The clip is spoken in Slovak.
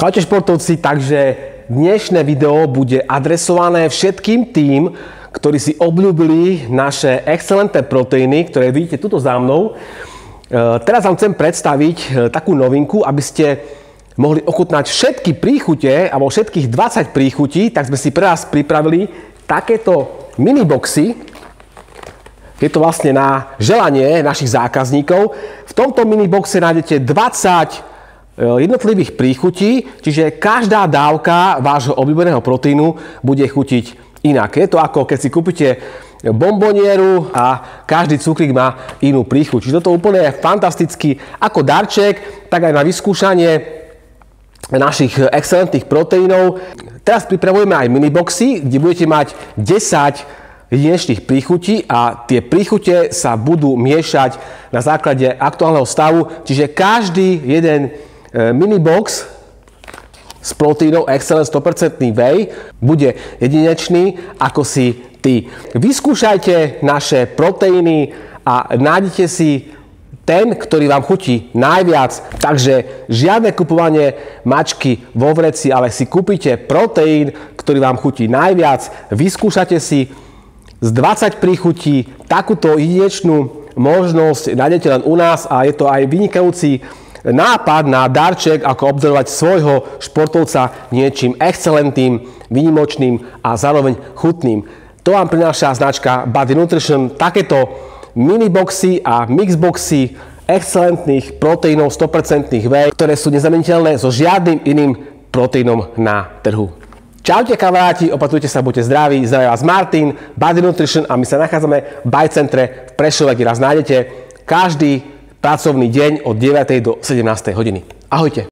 Ahojte športovci, takže dnešné video bude adresované všetkým tým, ktorí si obľúbili naše excelentné proteíny, ktoré vidíte tuto za mnou. Teraz vám chcem predstaviť takú novinku, aby ste mohli ochutnať všetky príchute, alebo všetkých 20 príchutí, tak sme si pre vás pripravili takéto miniboxy. Je to vlastne na želanie našich zákazníkov. V tomto miniboxe nájdete 20 jednotlivých príchutí, čiže každá dávka vášho obľúbeného proteínu bude chutiť inak. Je to ako keď si kúpite bombonieru a každý cukrík má inú príchuť. Čiže toto úplne je fantastický ako darček, tak aj na vyskúšanie našich excelentných proteínov. Teraz pripravujeme aj miniboxy, kde budete mať 10 jedinečných príchutí a tie príchute sa budú miešať na základe aktuálneho stavu, čiže každý jeden minibox s proteínou Excellence 100% Whey bude jedinečný ako si ty. Vyskúšajte naše proteíny a nájdete si ten, ktorý vám chutí najviac. Takže žiadne kupovanie mačky vo vreci, ale si kúpite proteín, ktorý vám chutí najviac. Vyskúšate si z 20 príchutí takúto jedinečnú možnosť nájdete len u nás a je to aj vynikajúci nápad na darček, ako obdarovať svojho športovca niečím excelentným, výnimočným a zároveň chutným. To vám prináša značka Body Nutrition, takéto miniboxy a mixboxy excelentných proteínov 100% Whey, ktoré sú nezameniteľné so žiadnym iným proteínom na trhu. Čaute kamaráti, opatrujte sa, buďte zdraví, zdraví vás Martin, Body Nutrition a my sa nachádzame v Bajcentre v Prešove, kde nás nájdete každý pracovný deň od 9. do 17. hodiny. Ahojte.